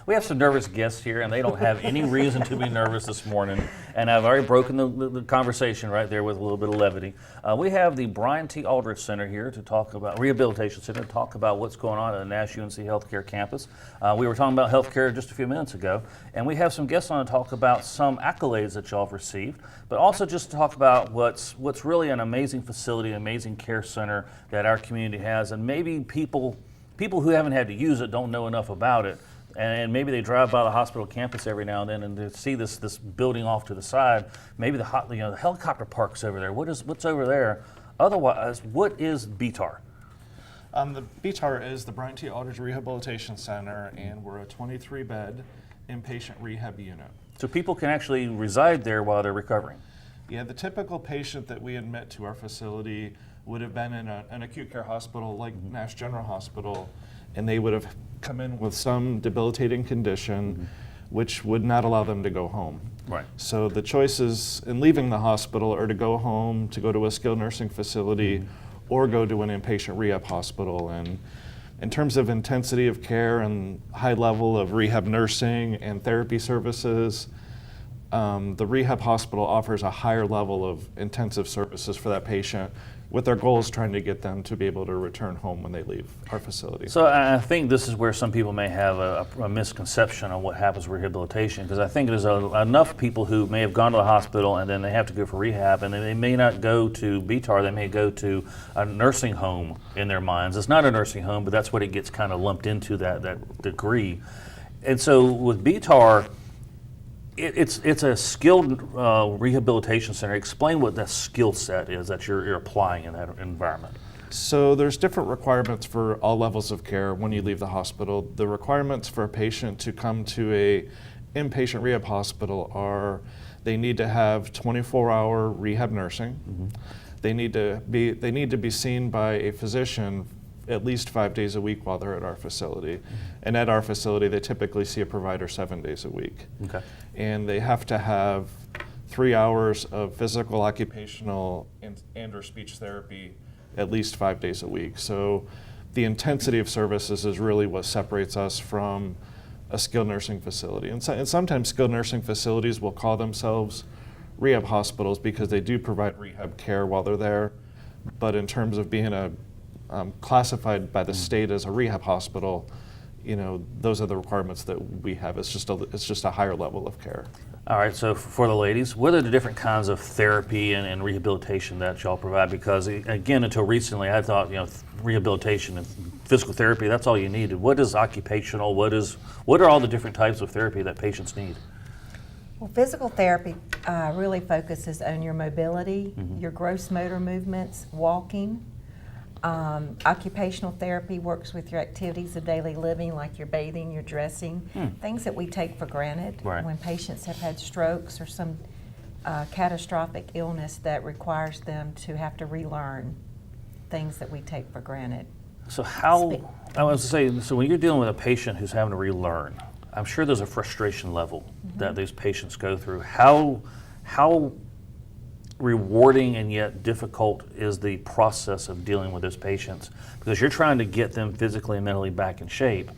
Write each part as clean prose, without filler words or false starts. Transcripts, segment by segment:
We have some nervous guests here, and they don't have any reason to be nervous this morning. And I've already broken the conversation right there with a little bit of levity. We have the Brian T. Aldrich Center here to talk about Rehabilitation Center, to talk about what's going on at the Nash UNC Healthcare campus. We were talking about healthcare just a few minutes ago, and we have some guests on to talk about some accolades that y'all have received, but also just to talk about what's really an amazing facility, an amazing care center that our community has, and maybe people who haven't had to use it don't know enough about it. And maybe they drive by the hospital campus every now and then and they see this building off to the side. Maybe the helicopter park's over there. What's over there? Otherwise, what is BTAR? The BTAR is the Brian T. Aldrich Rehabilitation Center, and we're a 23-bed inpatient rehab unit. So people can actually reside there while they're recovering? Yeah, the typical patient that we admit to our facility would have been in an acute care hospital like Nash General Hospital, and they would have come in with some debilitating condition which would not allow them to go home. Right. So the choices in leaving the hospital are to go home, to go to a skilled nursing facility, or go to an inpatient rehab hospital. And in terms of intensity of care and high level of rehab nursing and therapy services, the rehab hospital offers a higher level of intensive services for that patient, with our goals trying to get them to be able to return home when they leave our facility. So I think this is where some people may have a misconception on what happens with rehabilitation, because I think there's enough people who may have gone to the hospital and then they have to go for rehab, and they may not go to BTAR, they may go to a nursing home in their minds. It's not a nursing home, but that's what it gets kind of lumped into, that degree. And so with BTAR, it's a skilled rehabilitation center. Explain what that skill set is that you're applying in that environment. So there's different requirements for all levels of care when you leave the hospital. The requirements for a patient to come to a inpatient rehab hospital are they need to have 24-hour rehab nursing. They need to be seen by a physician at least 5 days a week while they're at our facility. And at our facility, they typically see a provider 7 days a week. Okay. And they have to have 3 hours of physical, occupational, and or speech therapy at least 5 days a week. So the intensity of services is really what separates us from a skilled nursing facility. And sometimes skilled nursing facilities will call themselves rehab hospitals because they do provide rehab care while they're there. But in terms of being classified by the state as a rehab hospital, those are the requirements that we have. It's just a higher level of care. All right, so for the ladies, what are the different kinds of therapy and rehabilitation that y'all provide? Because again, until recently, I thought rehabilitation and physical therapy, that's all you needed. What is occupational? What are all the different types of therapy that patients need? Well, physical therapy really focuses on your mobility, your gross motor movements, walking. Occupational therapy works with your activities of daily living, like your bathing, your dressing, things that we take for granted. Right. When patients have had strokes or some catastrophic illness that requires them to have to relearn things that we take for granted. So so when you're dealing with a patient who's having to relearn, I'm sure there's a frustration level that these patients go through. How rewarding and yet difficult is the process of dealing with those patients? Because you're trying to get them physically and mentally back in shape.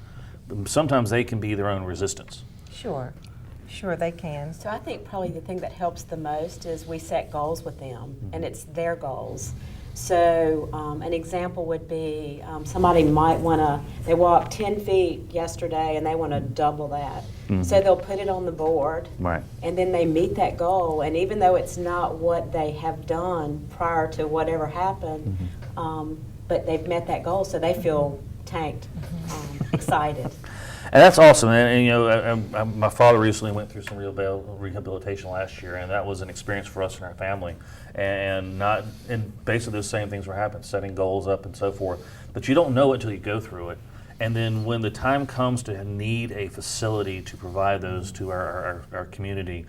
Sometimes they can be their own resistance. Sure they can. So I think probably the thing that helps the most is we set goals with them, and it's their goals. So an example would be somebody might they walked 10 feet yesterday and they want to double that. So they'll put it on the board, Right. and then they meet that goal. And even though it's not what they have done prior to whatever happened, but they've met that goal, so they feel tanked, excited. And that's awesome. And my father recently went through some rehabilitation last year, and that was an experience for us and our family. And basically those same things were happening, setting goals up and so forth. But you don't know it until you go through it. And then when the time comes to need a facility to provide those to our community,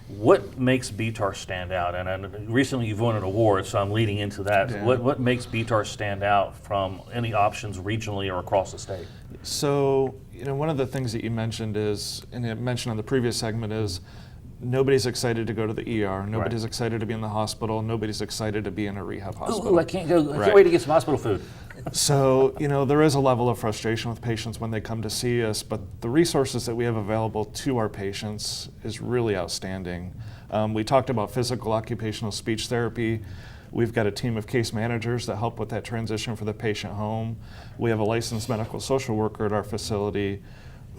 what makes BTAR stand out? And recently you've won an award, so I'm leading into that. Yeah. What makes BTAR stand out from any options regionally or across the state? So, one of the things that you mentioned is, and you mentioned on the previous segment, is nobody's excited to go to the ER. Nobody's excited to be in the hospital. Nobody's excited to be in a rehab hospital. Ooh, I can't go. I Right. can't wait to get some hospital food. So, there is a level of frustration with patients when they come to see us, but the resources that we have available to our patients is really outstanding. We talked about physical occupational speech therapy. We've got a team of case managers that help with that transition for the patient home. We have a licensed medical social worker at our facility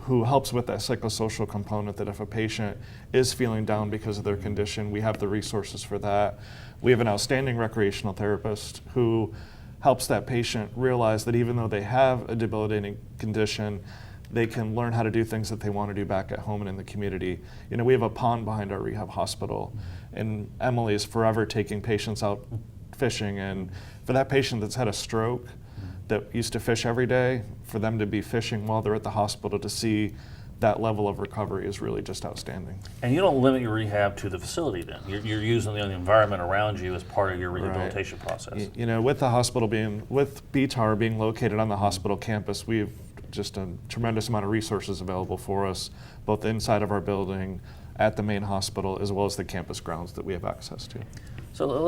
who helps with that psychosocial component, that if a patient is feeling down because of their condition, we have the resources for that. We have an outstanding recreational therapist who helps that patient realize that even though they have a debilitating condition, they can learn how to do things that they want to do back at home and in the community. We have a pond behind our rehab hospital, and Emily is forever taking patients out fishing. And for that patient that's had a stroke, that used to fish every day, for them to be fishing while they're at the hospital to see that level of recovery is really just outstanding. And you don't limit your rehab to the facility then. You're using the environment around you as part of your rehabilitation process. With the hospital with BTAR being located on the hospital campus, we've just a tremendous amount of resources available for us, both inside of our building, at the main hospital, as well as the campus grounds that we have access to. So I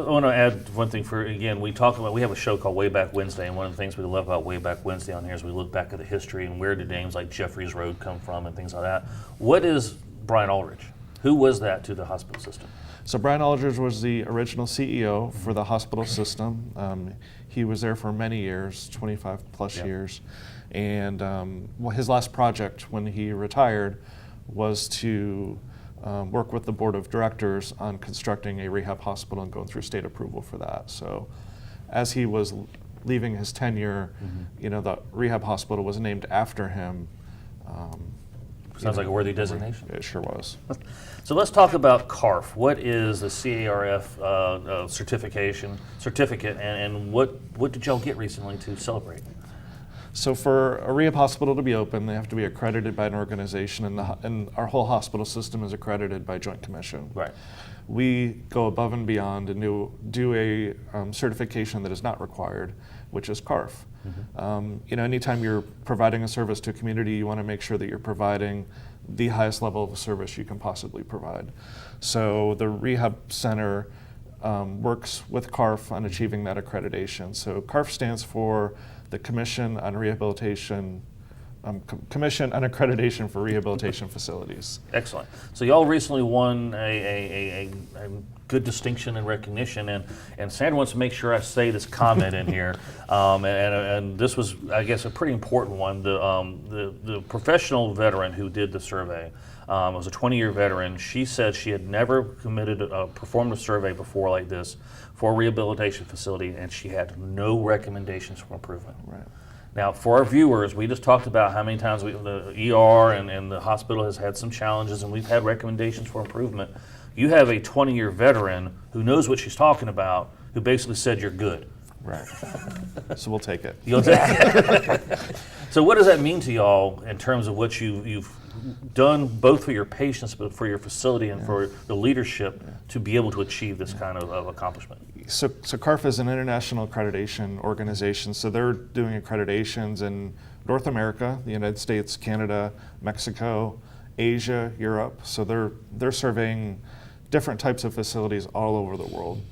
want to add one thing we have a show called Way Back Wednesday, and one of the things we love about Way Back Wednesday on here is we look back at the history and where did names like Jeffries Road come from and things like that. What is Brian Aldridge? Who was that to the hospital system? So Brian Aldridge was the original CEO for the hospital system. He was there for many years, 25 plus years. And his last project when he retired was to work with the board of directors on constructing a rehab hospital and going through state approval for that. So as he was leaving his tenure, the rehab hospital was named after him. Sounds like a worthy designation. It sure was. So let's talk about CARF. What is the CARF certificate, and what did y'all get recently to celebrate? So for a rehab hospital to be open, they have to be accredited by an organization, and our whole hospital system is accredited by Joint Commission. Right. We go above and beyond and do a certification that is not required, which is CARF. Anytime you're providing a service to a community, you want to make sure that you're providing the highest level of service you can possibly provide. So the rehab center works with CARF on achieving that accreditation. So CARF stands for the Commission on Rehabilitation, Commission on Accreditation for Rehabilitation Facilities. Excellent. So y'all recently won a good distinction and recognition, and Sandra wants to make sure I say this comment in here, and this was, I guess, a pretty important one. The professional veteran who did the survey was a 20-year veteran. She said she had never performed a survey before like this for a rehabilitation facility, and she had no recommendations for improvement. Right. Now, for our viewers, we just talked about how many times the ER and the hospital has had some challenges, and we've had recommendations for improvement. You have a 20-year veteran who knows what she's talking about, who basically said you're good. Right. So we'll take it. You'll take it. So what does that mean to y'all in terms of what you've done both for your patients, but for your facility and for the leadership to be able to achieve this kind of accomplishment? So CARF is an international accreditation organization. So they're doing accreditations in North America, the United States, Canada, Mexico, Asia, Europe. So they're surveying different types of facilities all over the world.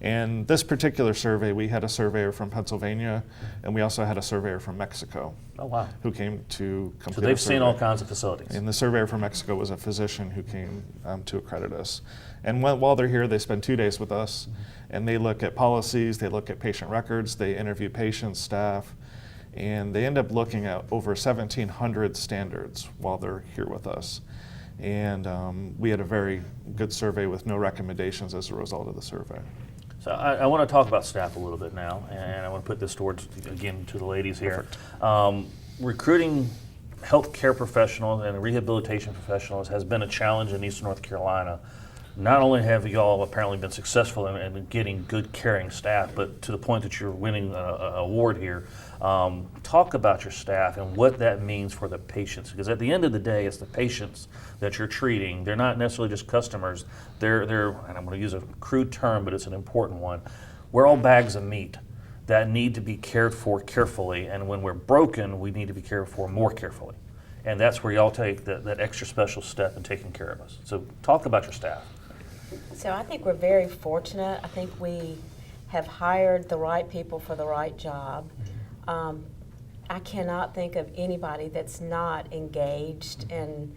And this particular survey, we had a surveyor from Pennsylvania, and we also had a surveyor from Mexico. Oh, wow. Who came to complete So they've our survey. seen all kinds of facilities. And the surveyor from Mexico was a physician who came to accredit us. And while they're here, they spend 2 days with us, and they look at policies, they look at patient records, they interview patients, staff, and they end up looking at over 1,700 standards while they're here with us. And we had a very good survey with no recommendations as a result of the survey. So I want to talk about staff a little bit now, and I want to put this towards, again, to the ladies here. Recruiting healthcare professionals and rehabilitation professionals has been a challenge in Eastern North Carolina. Not only have you all apparently been successful in getting good caring staff, but to the point that you're winning an award here. Talk about your staff and what that means for the patients, because at the end of the day, it's the patients that you're treating. They're not necessarily just customers. They're and I'm going to use a crude term, but it's an important one. We're all bags of meat that need to be cared for carefully, and when we're broken, we need to be cared for more carefully. And that's where y'all take that extra special step in taking care of us. So talk about your staff. So I think we're very fortunate. I think we have hired the right people for the right job. I cannot think of anybody that's not engaged and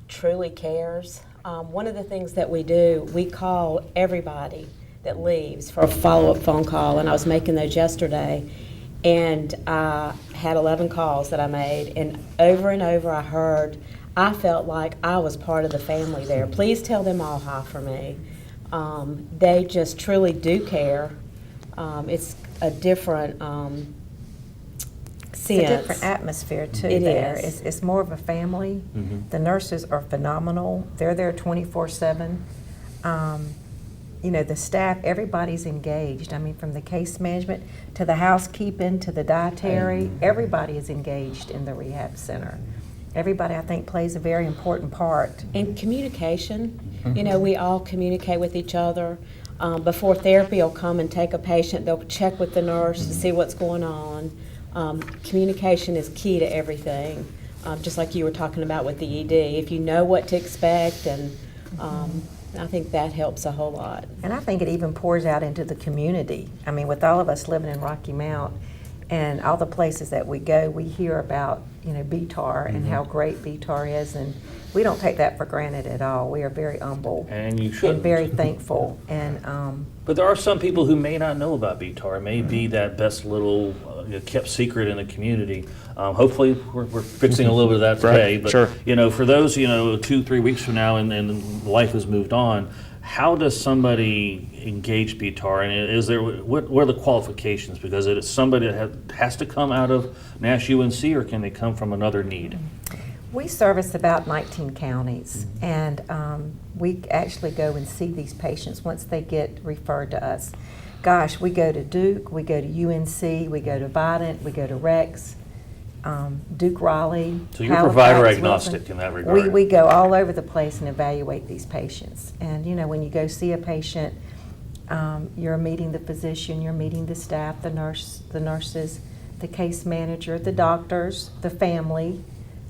truly cares. One of the things that we do, we call everybody that leaves for a follow-up phone call, and I was making those yesterday, and I had 11 calls that I made, and over I heard, I felt like I was part of the family there. Please tell them all hi for me. They just truly do care. It's a different sense. It's a different atmosphere too. It there. is. It's more of a family. The nurses are phenomenal. They're there 24/7. You know, the staff, everybody's engaged. I mean, from the case management to the housekeeping to the dietary, everybody is engaged in the rehab center. Everybody, I think, plays a very important part. And communication, you know, we all communicate with each other. Before therapy will come and take a patient, they'll check with the nurse to see what's going on. Communication is key to everything, just like you were talking about with the ED. If you know what to expect, and I think that helps a whole lot. And I think it even pours out into the community. I mean, with all of us living in Rocky Mount and all the places that we go, we hear about, you know, BTAR and how great BTAR is, and we don't take that for granted at all. We are very humble And you shouldn't. and very thankful. And But there are some people who may not know about BTAR. It may be that best little kept secret in the community. Hopefully, we're fixing a little bit of that today. Right, But sure. you know, for those 2-3 weeks from now, and life has moved on, how does somebody engage BTAR? And is there what are the qualifications? Because it is somebody that has to come out of Nash UNC, or can they come from another need? we service about 19 counties, and we actually go and see these patients once they get referred to us. Gosh, we go to Duke, we go to UNC, we go to Vidant, we go to Rex, Duke Raleigh. So you're Halifax, provider Wilson. agnostic in that regard. We go all over the place and evaluate these patients. And you know, when you go see a patient, you're meeting the physician, you're meeting the staff, the nurses, the case manager, the doctors, the family.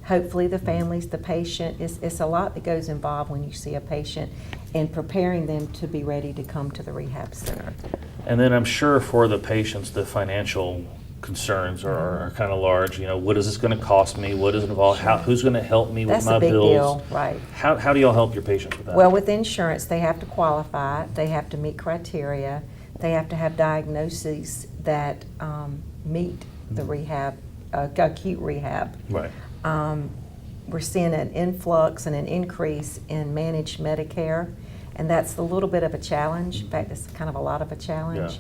Hopefully the families, the patient. It's a lot that goes involved when you see a patient and preparing them to be ready to come to the rehab center. And then I'm sure for the patients, the financial concerns are kind of large. You know, what is this going to cost me? What is it involved? Who's going to help me with That's my a big bills? deal, right. How do y'all help your patients with that? Well, with insurance, they have to qualify, they have to meet criteria, they have to have diagnoses that meet the rehab, acute rehab. Right. We're seeing an influx and an increase in managed Medicare, and that's a little bit of a challenge. In fact, it's kind of a lot of a challenge,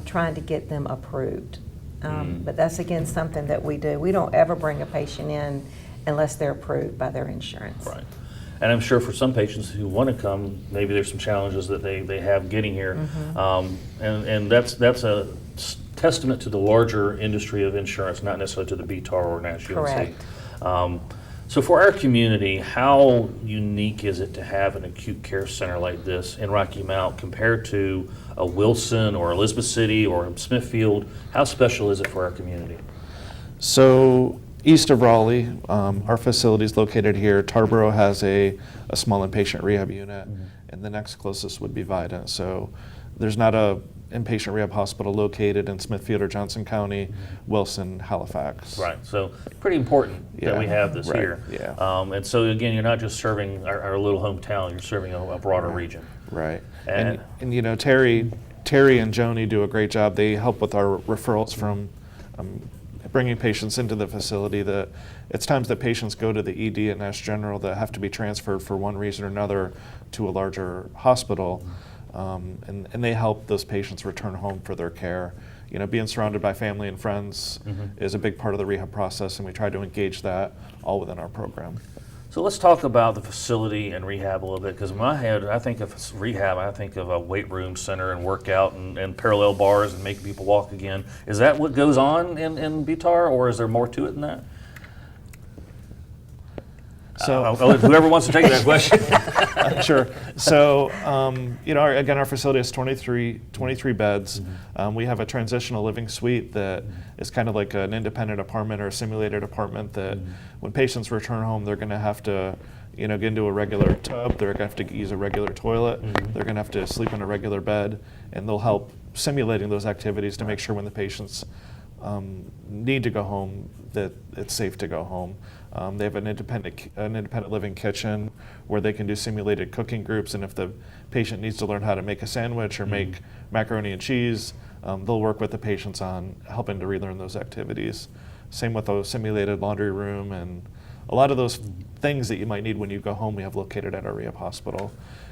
trying to get them approved. But that's, again, something that we do. We don't ever bring a patient in unless they're approved by their insurance. Right. And I'm sure for some patients who want to come, maybe there's some challenges that they have getting here. And that's a testament to the larger industry of insurance, not necessarily to the BTAR or Nash UNC. Correct. So for our community, how unique is it to have an acute care center like this in Rocky Mount compared to a Wilson or Elizabeth City or Smithfield? How special is it for our community? So east of Raleigh, our facility is located here. Tarboro has a small inpatient rehab unit, and the next closest would be Vidant. So there's not a inpatient rehab hospital located in Smithfield or Johnson County, Wilson, Halifax. Right, so pretty important that we Yeah, have this right, here. yeah. And so again, you're not just serving our little hometown, you're serving a broader region. Right. And- And you know, Terry and Joni do a great job. They help with our referrals from bringing patients into the facility. That it's times that patients go to the ED at Nash General that have to be transferred for one reason or another to a larger hospital. And they help those patients return home for their care. You know, being surrounded by family and friends is a big part of the rehab process, and we try to engage that all within our program. So let's talk about the facility and rehab a little bit, because in my head, I think of rehab, I think of a weight room center and workout and parallel bars and making people walk again. Is that what goes on in BTAR, or is there more to it than that? So Whoever wants to take that question. sure. So, again, our facility has 23 beds. We have a transitional living suite that is kind of like an independent apartment or a simulated apartment that when patients return home, they're going to have to, get into a regular tub. They're going to have to use a regular toilet. They're going to have to sleep in a regular bed, and they'll help simulating those activities to make sure when the patients need to go home that it's safe to go home. They have an independent living kitchen where they can do simulated cooking groups, and if the patient needs to learn how to make a sandwich or make macaroni and cheese, they'll work with the patients on helping to relearn those activities. Same with a simulated laundry room, and a lot of those things that you might need when you go home we have located at our rehab hospital.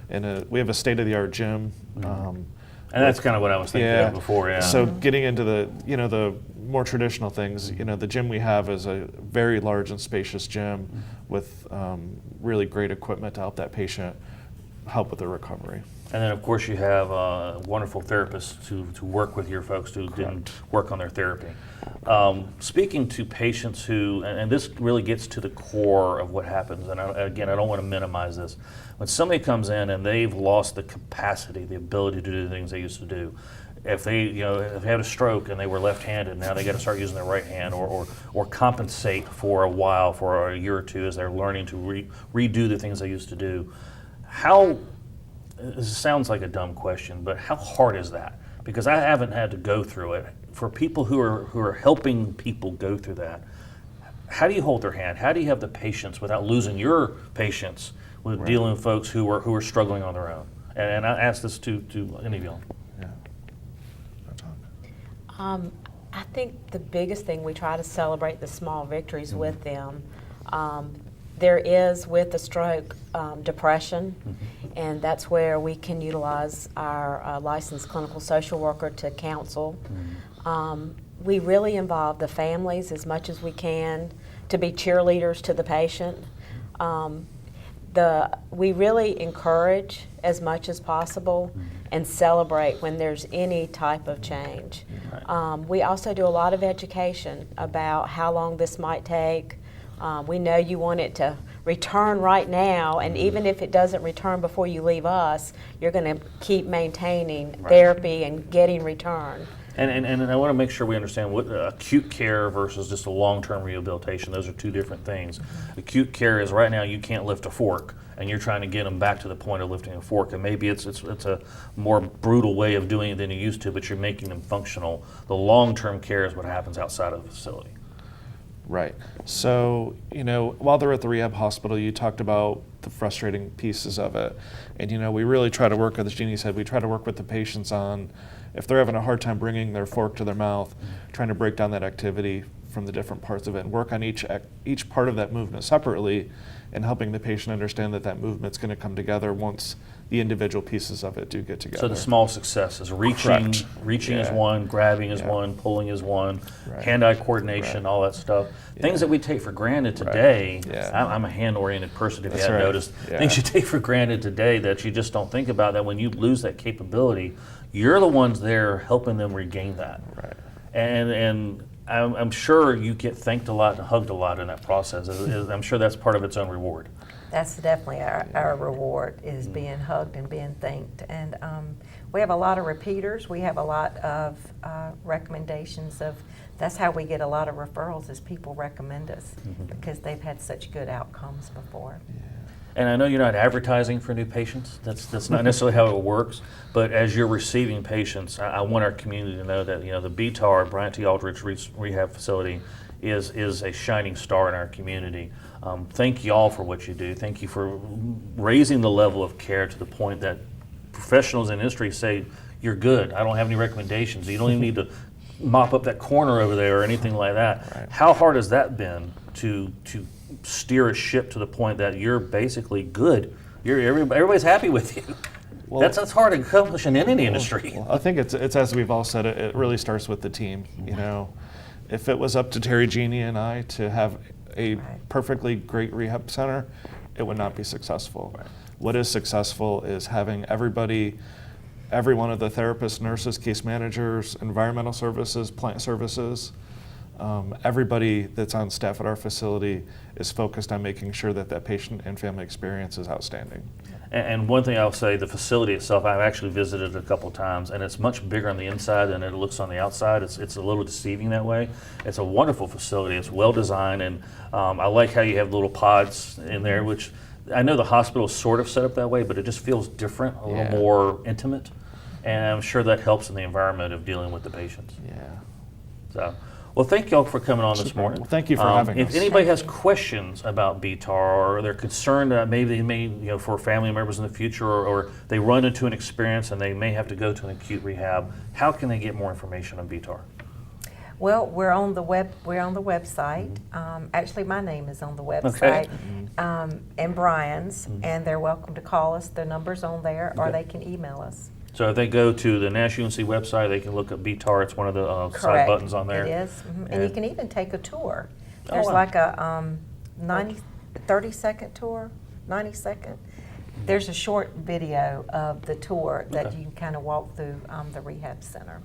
And we have a state-of-the-art gym. And that's kind of what I was thinking of before, yeah. So getting into the more traditional things, the gym we have is a very large and spacious gym with really great equipment to help that patient help with their recovery. And then, of course, you have wonderful therapists to work with your folks to work on their therapy. Speaking to patients who, and this really gets to the core of what happens, and again, I don't want to minimize this. When somebody comes in and they've lost the capacity, the ability to do the things they used to do, if they had a stroke and they were left-handed, now they got to start using their right hand, or compensate for a while, for a year or two, as they're learning to redo the things they used to do. This sounds like a dumb question, but how hard is that? Because I haven't had to go through it. For people who are helping people go through that, how do you hold their hand? How do you have the patience without losing your patience with dealing with folks who are struggling on their own? And I ask this to any of y'all. I think the biggest thing, we try to celebrate the small victories with them. There is, with the stroke, depression, and that's where we can utilize our licensed clinical social worker to counsel. We really involve the families as much as we can to be cheerleaders to the patient. We really encourage as much as possible and celebrate when there's any type of change. We also do a lot of education about how long this might take. We know you want it to return right now, and even if it doesn't return before you leave us, you're going to keep maintaining therapy and getting return. And I want to make sure we understand what acute care versus just a long-term rehabilitation. Those are two different things. Acute care is right now you can't lift a fork, and you're trying to get them back to the point of lifting a fork. And maybe it's a more brutal way of doing it than you used to, but you're making them functional. The long-term care is what happens outside of the facility. Right. So, while they're at the rehab hospital, you talked about the frustrating pieces of it. And, we really try to work, as Jeannie said, we try to work with the patients on if they're having a hard time bringing their fork to their mouth, trying to break down that activity from the different parts of it and work on each part of that movement separately, and helping the patient understand that movement's going to come together once the individual pieces of it do get together. So the small successes, reaching is one, grabbing is one, pulling is one, hand-eye coordination, all that stuff. Things that we take for granted today. I'm a hand-oriented person, if you hadn't noticed. Things you take for granted today that you just don't think about, that when you lose that capability, you're the ones there helping them regain that. And I'm sure you get thanked a lot and hugged a lot in that process. I'm sure that's part of its own reward. That's definitely our reward, is being hugged and being thanked. And we have a lot of repeaters. We have a lot of recommendations that's how we get a lot of referrals, is people recommend us because they've had such good outcomes before. And I know you're not advertising for new patients. That's not necessarily how it works. But as you're receiving patients, I want our community to know that the BTAR, Bryant T. Aldrich Rehab Facility, is a shining star in our community. Thank you all for what you do. Thank you for raising the level of care to the point that professionals in industry say, you're good. I don't have any recommendations. You don't even need to mop up that corner over there or anything like that. How hard has that been to steer a ship to the point that you're basically good? Everybody's happy with you. Well, that's hard to accomplish in any industry. Well, I think it's as we've all said, it really starts with the team. If it was up to Terry, Jeannie, and I to have a perfectly great rehab center, it would not be successful. What is successful is having every one of the therapists, nurses, case managers, environmental services, plant services, Everybody that's on staff at our facility is focused on making sure that that patient and family experience is outstanding. And one thing I'll say, the facility itself, I've actually visited a couple times, and it's much bigger on the inside than it looks on the outside. It's a little deceiving that way. It's a wonderful facility. It's well designed, and I like how you have little pods in there, which I know the hospital is sort of set up that way, but it just feels different, a little Yeah. more intimate, and I'm sure that helps in the environment of dealing with the patients. Yeah. So, well, thank y'all for coming on this morning. Well, thank you for having If us. anybody has questions about BTAR, or they're concerned that maybe they may, for family members in the future, or they run into an experience and they may have to go to an acute rehab, how can they get more information on BTAR? Well, we're on the website. Actually, my name is on the website, and Brian's, and they're welcome to call us. The number's on there, or Okay. they can email us. So if they go to the Nash UNC website, they can look up BTAR. It's one of the side Correct. buttons on there. It is, and you can even take a tour. Oh, There's wow. like a 30-second tour, 90-second. There's a short video of the tour that Okay. you can kind of walk through the rehab center.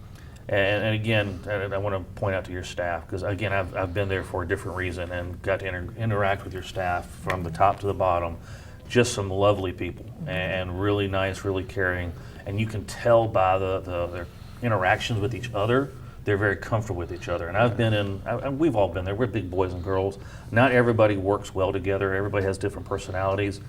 And again, I want to point out to your staff, because again, I've been there for a different reason and got to interact with your staff from the top to the bottom. Just some lovely people, and really nice, really caring. And you can tell by their interactions with each other, they're very comfortable with each other. And I've been in, we've all been there, we're big boys and girls. Not everybody works well together, everybody has different personalities.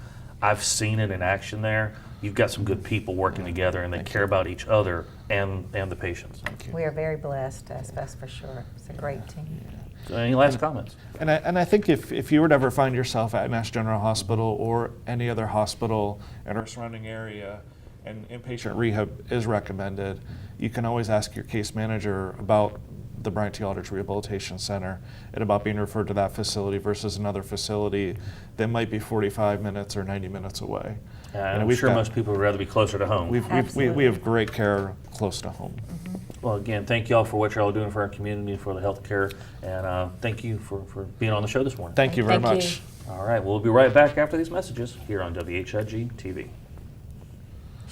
I've seen it in action there. You've got some good people working together, and they care about each other and the patients. We are very blessed, that's for sure. It's a great team. So any last comments? And I think if you were to ever find yourself at Mass General Hospital or any other hospital in our surrounding area and inpatient rehab is recommended, you can always ask your case manager about the Bryant T. Aldrich Rehabilitation Center and about being referred to that facility versus another facility that might be 45 minutes or 90 minutes away. I'm we've sure got- most people would rather be closer to home. we have great care close to home. Well, again, thank you all for what you're all doing for our community, for the healthcare, and thank you for being on the show this morning. Thank you very Thank you. much. All right, we'll be right back after these messages here on WHIG TV.